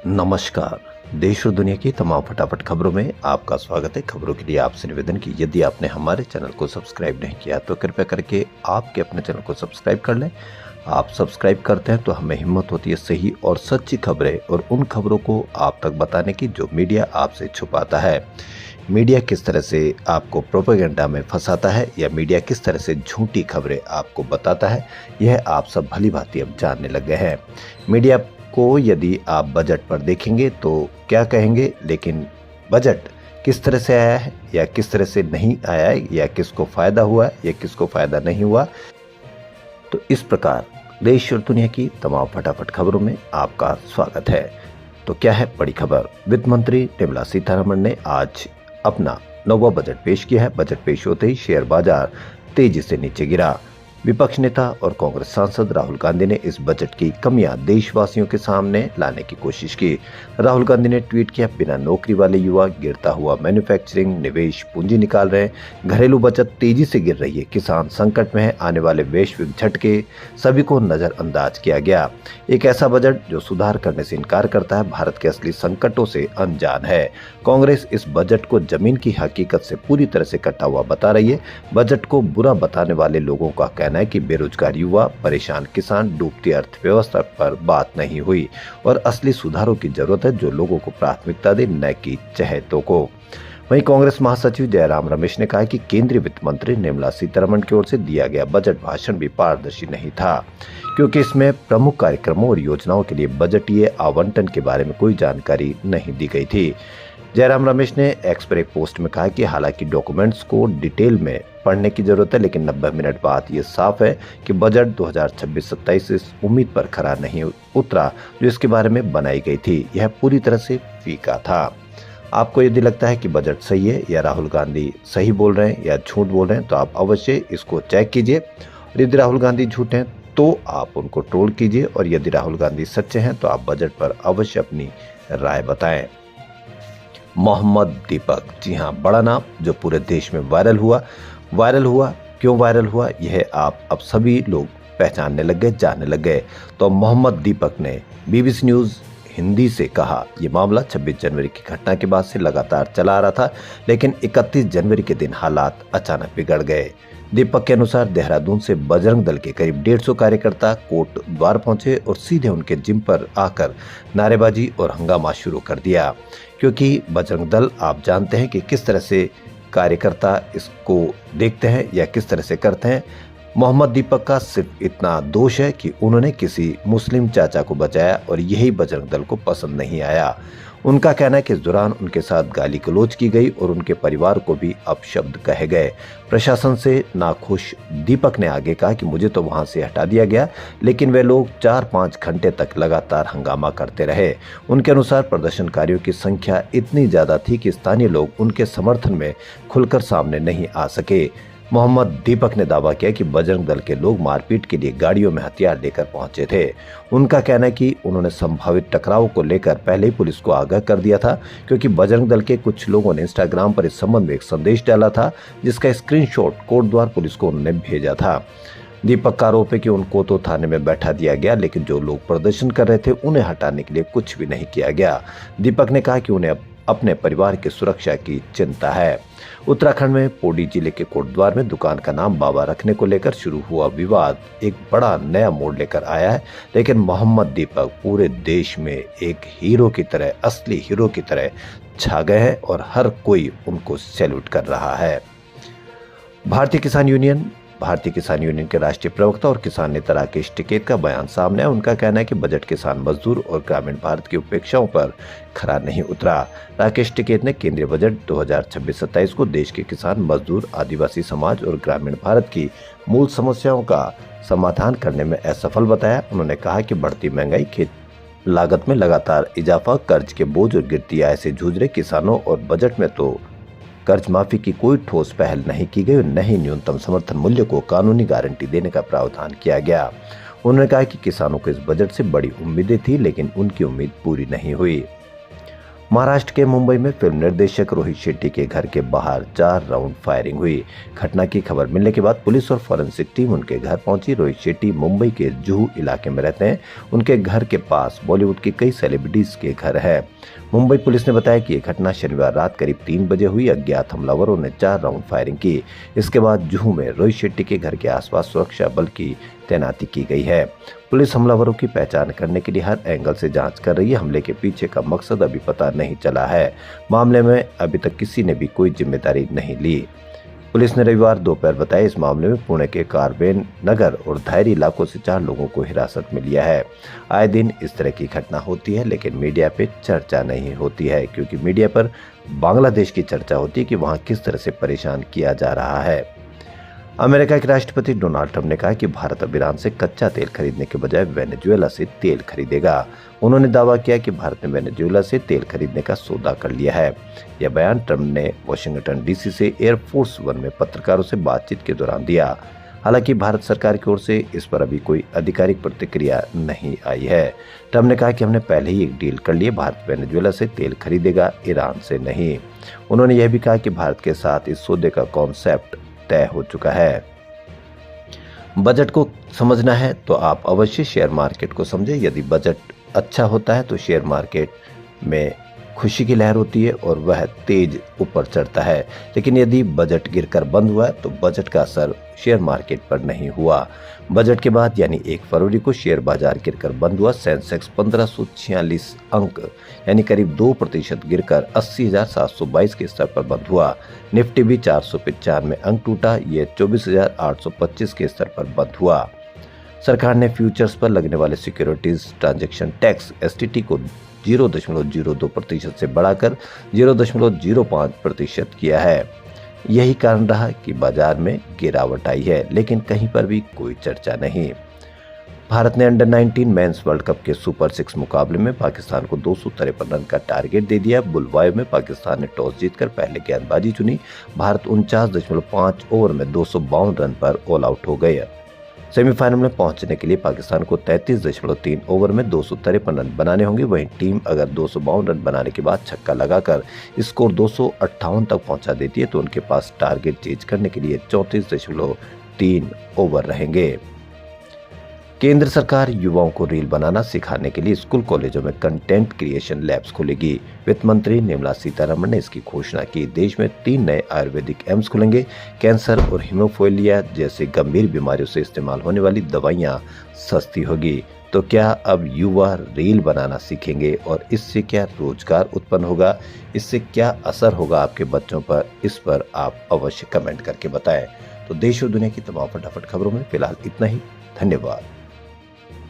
नमस्कार। देश और दुनिया की तमाम फटाफट खबरों में आपका स्वागत है। खबरों के लिए आपसे निवेदन की यदि आपने हमारे चैनल को सब्सक्राइब नहीं किया तो कृपया करके आपके अपने चैनल को सब्सक्राइब कर लें। आप सब्सक्राइब करते हैं तो हमें हिम्मत होती है सही और सच्ची खबरें और उन खबरों को आप तक बताने की जो मीडिया आपसे छुपाता है। मीडिया किस तरह से आपको प्रोपेगेंडा में फंसाता है या मीडिया किस तरह से झूठी खबरें आपको बताता है, यह आप सब भली भांति अब जानने लग गए हैं। मीडिया को यदि आप बजट पर देखेंगे तो क्या कहेंगे, लेकिन बजट किस तरह से आया है या किस तरह से नहीं आया है या किसको फायदा हुआ या किसको फायदा नहीं हुआ, तो इस प्रकार देश और दुनिया की तमाम फटाफट खबरों में आपका स्वागत है। तो क्या है बड़ी खबर? वित्त मंत्री निर्मला सीतारमण ने आज अपना नौवां बजट पेश किया है। बजट पेश होते ही शेयर बाजार तेजी से नीचे गिरा। विपक्ष नेता और कांग्रेस सांसद राहुल गांधी ने इस बजट की कमियां देशवासियों के सामने लाने की कोशिश की। राहुल गांधी ने ट्वीट किया, बिना नौकरी वाले युवा गिरता हुआ मैन्युफैक्चरिंग, निवेश पूंजी निकाल रहे हैं, घरेलू बचत तेजी से गिर रही है, किसान संकट में है, आने वाले वैश्विक झटके सभी को नजरअंदाज किया गया। एक ऐसा बजट जो सुधार करने से इनकार करता है, भारत के असली संकटों से अनजान है। कांग्रेस इस बजट को जमीन की हकीकत से पूरी तरह से कटा हुआ बता रही है। बजट को बुरा बताने वाले लोगों का कहना है कि बेरोजगार युवा, परेशान किसान, डूबती अर्थव्यवस्था पर बात नहीं हुई और असली सुधारों की जरूरत है जो लोगों को प्राथमिकता दे, न कि चहेतों को। वहीं कांग्रेस महासचिव जयराम रमेश ने कहा कि केंद्रीय वित्त मंत्री निर्मला सीतारमण की ओर से दिया गया बजट भाषण भी पारदर्शी नहीं था, क्योंकि इसमें प्रमुख कार्यक्रमों और योजनाओं के लिए बजटीय आवंटन के बारे में कोई जानकारी नहीं दी गई थी। जयराम रमेश ने एक्स पर एक पोस्ट में कहा कि हालांकि डॉक्यूमेंट्स को डिटेल में पढ़ने की जरूरत है, लेकिन 90 मिनट बाद ये साफ है कि बजट 2026-27 इस उम्मीद पर खरा नहीं उतरा जो इसके बारे में बनाई गई थी। यह पूरी तरह से फीका था। आपको यदि लगता है कि बजट सही है या राहुल गांधी सही बोल रहे हैं या झूठ बोल रहे हैं तो आप अवश्य इसको चेक कीजिए। और यदि राहुल गांधी झूठे हैं तो आप उनको ट्रोल कीजिए और यदि राहुल गांधी सच्चे हैं तो आप बजट पर अवश्य अपनी राय बताएं। मोहम्मद दीपक, जी हाँ, बड़ा नाम जो पूरे देश में वायरल हुआ। क्यों वायरल हुआ यह आप अब सभी लोग पहचानने लग गए, जानने लग गए। तो मोहम्मद दीपक ने बीबीसी न्यूज़ हिंदी से कहा, यह मामला 26 जनवरी की घटना के बाद से लगातार चला आ रहा था, लेकिन 31 जनवरी के दिन हालात अचानक बिगड़ गए। दीपक के अनुसार देहरादून से बजरंग दल के करीब 150 कार्यकर्ता कोट द्वार पहुंचे और सीधे उनके जिम पर आकर नारेबाजी और हंगामा शुरू कर दिया, क्योंकि बजरंग दल आप जानते हैं कि किस तरह से कार्यकर्ता इसको देखते हैं या किस तरह से करते हैं। मोहम्मद दीपक का सिर्फ इतना दोष है कि उन्होंने किसी मुस्लिम चाचा को बचाया और यही बजरंग दल को पसंद नहीं आया। उनका कहना है कि इस दौरान उनके साथ गाली गलौज की गई और उनके परिवार को भी अपशब्द कहे गए। प्रशासन से नाखुश दीपक ने आगे कहा कि मुझे तो वहां से हटा दिया गया, लेकिन वे लोग 4-5 घंटे तक लगातार हंगामा करते रहे। उनके अनुसार प्रदर्शनकारियों की संख्या इतनी ज्यादा थी कि स्थानीय लोग उनके समर्थन में खुलकर सामने नहीं आ सके। मोहम्मद दीपक ने दावा किया कि बजरंग दल के लोग मारपीट के लिए गाड़ियों में हथियार लेकर पहुंचे थे। उनका कहना है कि उन्होंने संभावित टकराव को लेकर पहले ही पुलिस को आगाह कर दिया था, क्योंकि बजरंग दल के कुछ लोगों ने इंस्टाग्राम पर इस संबंध में एक संदेश डाला था, जिसका स्क्रीनशॉट कोटद्वार पुलिस को उन्होंने भेजा था। दीपक का आरोप है कि उनको तो थाने में बैठा दिया गया, लेकिन जो लोग प्रदर्शन कर रहे थे उन्हें हटाने के लिए कुछ भी नहीं किया गया। दीपक ने कहा कि उन्हें अपने परिवार की सुरक्षा की चिंता है। उत्तराखंड में पौड़ी जिले के कोटद्वार में दुकान का नाम बाबा रखने को लेकर शुरू हुआ विवाद एक बड़ा नया मोड़ लेकर आया है, लेकिन मोहम्मद दीपक पूरे देश में एक हीरो की तरह, असली हीरो की तरह छा गए हैं और हर कोई उनको सैल्यूट कर रहा है। भारतीय किसान यूनियन के राष्ट्रीय प्रवक्ता और किसान नेता राकेश टिकैत का बयान सामने है। उनका कहना है कि बजट किसान, मजदूर और ग्रामीण भारत की उपेक्षाओं पर खरा नहीं उतरा। राकेश टिकैत ने केंद्रीय बजट 2026-27 को देश के किसान, मजदूर, आदिवासी समाज और ग्रामीण भारत की मूल समस्याओं का समाधान करने में असफल बताया। उन्होंने कहा कि बढ़ती महंगाई, खेत लागत में लगातार इजाफा, कर्ज के बोझ और गिरती आय से जूझ रहे किसानों और बजट में तो कर्ज माफी की कोई ठोस पहल नहीं की गई और न ही न्यूनतम समर्थन मूल्य को कानूनी गारंटी देने का प्रावधान किया गया। उन्होंने कहा कि किसानों को इस बजट से बड़ी उम्मीदें थी, लेकिन उनकी उम्मीद पूरी नहीं हुई। महाराष्ट्र के मुंबई में फिल्म निर्देशक रोहित शेट्टी के घर के बाहर 4 राउंड फायरिंग हुई। घटना की खबर मिलने के बाद पुलिस और फॉरेंसिक टीम उनके घर पहुंची। रोहित शेट्टी मुंबई के जुहू इलाके में रहते हैं। उनके घर के पास बॉलीवुड के कई सेलिब्रिटीज के घर है। मुंबई पुलिस ने बताया कि यह घटना शनिवार रात करीब 3 बजे हुई। अज्ञात हमलावरों ने 4 राउंड फायरिंग की। इसके बाद जुहू में रोहित शेट्टी के घर के आसपास सुरक्षा बल की तैनाती की गई है। पुलिस हमलावरों की पहचान करने के लिए हर एंगल से जांच कर रही है। हमले के पीछे का मकसद अभी पता नहीं चला है। मामले में अभी तक किसी ने भी कोई जिम्मेदारी नहीं ली। पुलिस ने रविवार दोपहर बताया इस मामले में पुणे के कारबेन नगर और धायरी इलाकों से 4 लोगों को हिरासत में लिया है। आए दिन इस तरह की घटना होती है, लेकिन मीडिया पे चर्चा नहीं होती है, क्योंकि मीडिया पर बांग्लादेश की चर्चा होती है कि वहां किस तरह से परेशान किया जा रहा है। अमेरिका के राष्ट्रपति डोनाल्ड ट्रंप ने कहा कि भारत अब ईरान से कच्चा तेल खरीदने के बजाय वेनेजुएला से तेल खरीदेगा। उन्होंने दावा किया कि भारत ने वेनेजुएला से तेल खरीदने का सौदा कर लिया है। यह बयान ट्रंप ने वाशिंगटन डीसी से एयरफोर्स वन में पत्रकारों से बातचीत के दौरान दिया। हालांकि भारत सरकार की ओर से इस पर अभी कोई आधिकारिक प्रतिक्रिया नहीं आई है। ट्रंप ने कहा कि हमने पहले ही एक डील कर ली है, भारत वेनेजुएला से तेल खरीदेगा, ईरान से नहीं। उन्होंने यह भी कहा कि भारत के साथ इस सौदे का कॉन्सेप्ट तय हो चुका है। बजट को समझना है तो आप अवश्य शेयर मार्केट को समझें। यदि बजट अच्छा होता है तो शेयर मार्केट में खुशी की लहर होती है और वह तेज ऊपर चढ़ता है। लेकिन यदि बजट गिरकर बंद हुआ तो बजट का असर शेयर मार्केट पर नहीं हुआ। बजट के बाद यानी 1 फरवरी को शेयर बाजार गिरकर बंद हुआ। सेंसेक्स 1546 अंक यानी करीब 2% गिरकर 80,722 के स्तर पर बंद हुआ। निफ्टी भी 495 अंक टूटा। ये 24,825 के स्तर पर बंद हुआ। सरकार ने फ्यूचर्स पर लगने वाले सिक्योरिटीज ट्रांजैक्शन टैक्स STT को 0.02% से बढ़ाकर 0.05% किया है। यही कारण रहा कि बाजार में गिरावट आई है, लेकिन कहीं पर भी कोई चर्चा नहीं। भारत ने अंडर 19 मेंस वर्ल्ड कप के सुपर 6 मुकाबले में पाकिस्तान को 253 रन का टारगेट दे दिया। बुलवायो में पाकिस्तान ने टॉस जीतकर पहले गेंदबाजी चुनी। भारत 49.5 ओवर में 252 रन पर ऑल आउट हो गए। सेमीफाइनल में पहुंचने के लिए पाकिस्तान को 33.3 ओवर में 253 रन बनाने होंगे। वहीं टीम अगर 252 रन बनाने के बाद छक्का लगाकर स्कोर 258 तक पहुंचा देती है तो उनके पास टारगेट चेज करने के लिए 34.3 ओवर रहेंगे। केंद्र सरकार युवाओं को रील बनाना सिखाने के लिए स्कूल कॉलेजों में कंटेंट क्रिएशन लैब्स खोलेगी। वित्त मंत्री निर्मला सीतारमण ने इसकी घोषणा की। देश में 3 नए आयुर्वेदिक एम्स खुलेंगे। कैंसर और हीमोफिलिया जैसे गंभीर बीमारियों से इस्तेमाल होने वाली दवाइयां सस्ती होगी। तो क्या अब युवा रील बनाना सीखेंगे और इससे क्या रोजगार उत्पन्न होगा? इससे क्या असर होगा आपके बच्चों पर? इस पर आप अवश्य कमेंट करके बताएं। तो देश और दुनिया की तमाम फटाफट खबरों में फिलहाल इतना ही। धन्यवाद।